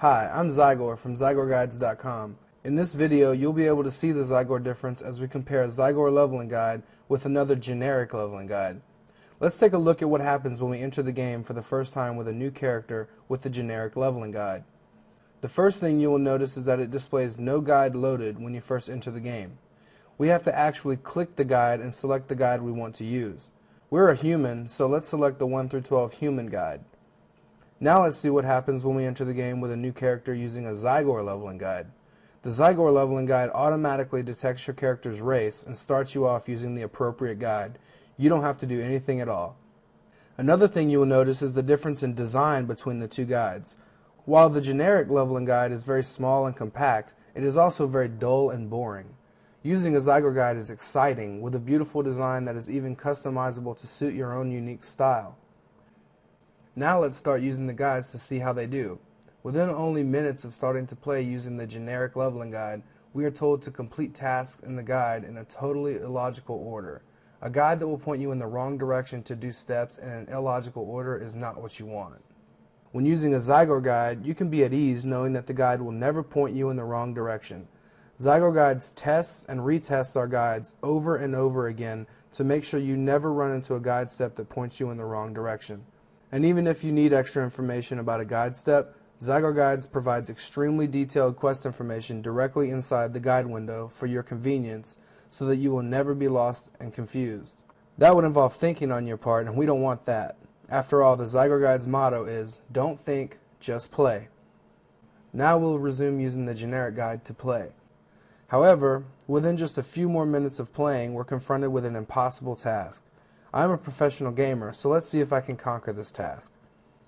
Hi, I'm Zygor from ZygorGuides.com. In this video, you'll be able to see the Zygor difference as we compare a Zygor leveling guide with another generic leveling guide. Let's take a look at what happens when we enter the game for the first time with a new character with the generic leveling guide. The first thing you will notice is that it displays no guide loaded when you first enter the game. We have to actually click the guide and select the guide we want to use. We're a human, so let's select the 1 through 12 human guide. Now let's see what happens when we enter the game with a new character using a Zygor leveling guide. The Zygor leveling guide automatically detects your character's race and starts you off using the appropriate guide. You don't have to do anything at all. Another thing you will notice is the difference in design between the two guides. While the generic leveling guide is very small and compact, it is also very dull and boring. Using a Zygor guide is exciting, with a beautiful design that is even customizable to suit your own unique style. Now let's start using the guides to see how they do. Within only minutes of starting to play using the generic leveling guide, we are told to complete tasks in the guide in a totally illogical order. A guide that will point you in the wrong direction to do steps in an illogical order is not what you want. When using a Zygor guide, you can be at ease knowing that the guide will never point you in the wrong direction. Zygor guides tests and retests our guides over and over again to make sure you never run into a guide step that points you in the wrong direction. And even if you need extra information about a guide step, Zygor Guides provides extremely detailed quest information directly inside the guide window for your convenience so that you will never be lost and confused. That would involve thinking on your part, and we don't want that. After all, the Zygor Guide's motto is, don't think, just play. Now we'll resume using the generic guide to play. However, within just a few more minutes of playing, we're confronted with an impossible task. I'm a professional gamer, so let's see if I can conquer this task.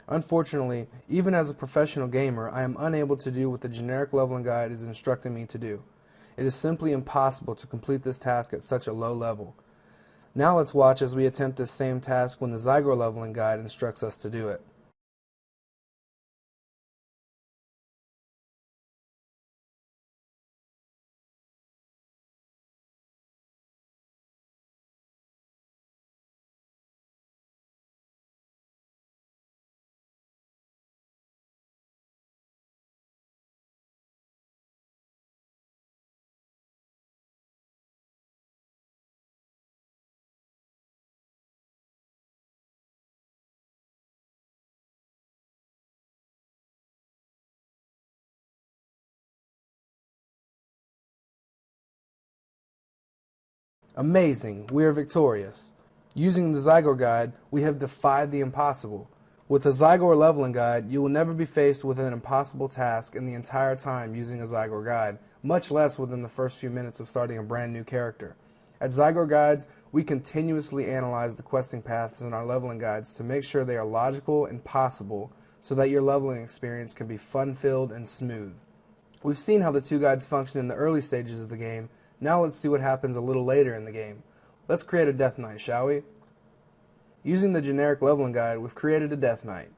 Unfortunately, even as a professional gamer, I am unable to do what the generic leveling guide is instructing me to do. It is simply impossible to complete this task at such a low level. Now let's watch as we attempt this same task when the Zygor leveling guide instructs us to do it. Amazing! We are victorious. Using the Zygor guide, we have defied the impossible. With the Zygor leveling guide, you will never be faced with an impossible task in the entire time using a Zygor guide, much less within the first few minutes of starting a brand new character. At Zygor Guides, we continuously analyze the questing paths in our leveling guides to make sure they are logical and possible so that your leveling experience can be fun-filled and smooth. We've seen how the two guides function in the early stages of the game. Now let's see what happens a little later in the game. Let's create a Death Knight, shall we? Using the generic leveling guide, we've created a Death Knight.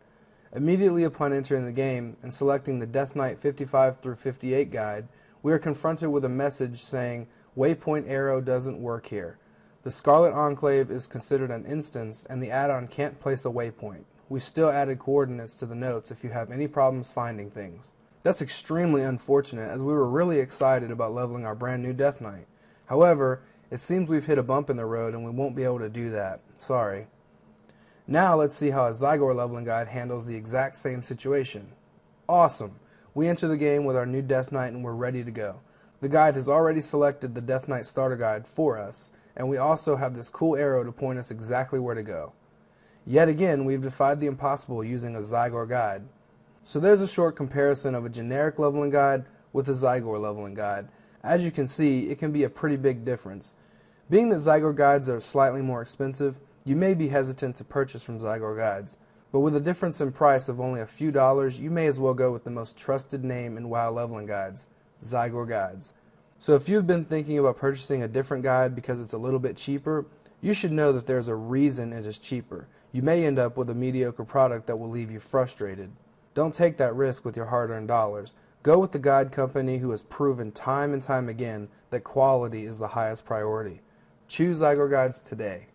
Immediately upon entering the game and selecting the Death Knight 55 through 58 guide, we are confronted with a message saying, Waypoint arrow doesn't work here. The Scarlet Enclave is considered an instance and the add-on can't place a waypoint. We still added coordinates to the notes if you have any problems finding things. That's extremely unfortunate as we were really excited about leveling our brand new Death Knight. However, it seems we've hit a bump in the road and we won't be able to do that. Sorry. Now let's see how a Zygor leveling guide handles the exact same situation. Awesome! We enter the game with our new Death Knight and we're ready to go. The guide has already selected the Death Knight starter guide for us, and we also have this cool arrow to point us exactly where to go. Yet again, we've defied the impossible using a Zygor guide. So there's a short comparison of a generic leveling guide with a Zygor leveling guide. As you can see, it can be a pretty big difference. Being that Zygor guides are slightly more expensive, you may be hesitant to purchase from Zygor guides. But with a difference in price of only a few dollars, you may as well go with the most trusted name in WoW leveling guides, Zygor Guides. So if you've been thinking about purchasing a different guide because it's a little bit cheaper, you should know that there's a reason it is cheaper. You may end up with a mediocre product that will leave you frustrated. Don't take that risk with your hard-earned dollars. Go with the guide company who has proven time and time again that quality is the highest priority. Choose Zygor Guides today.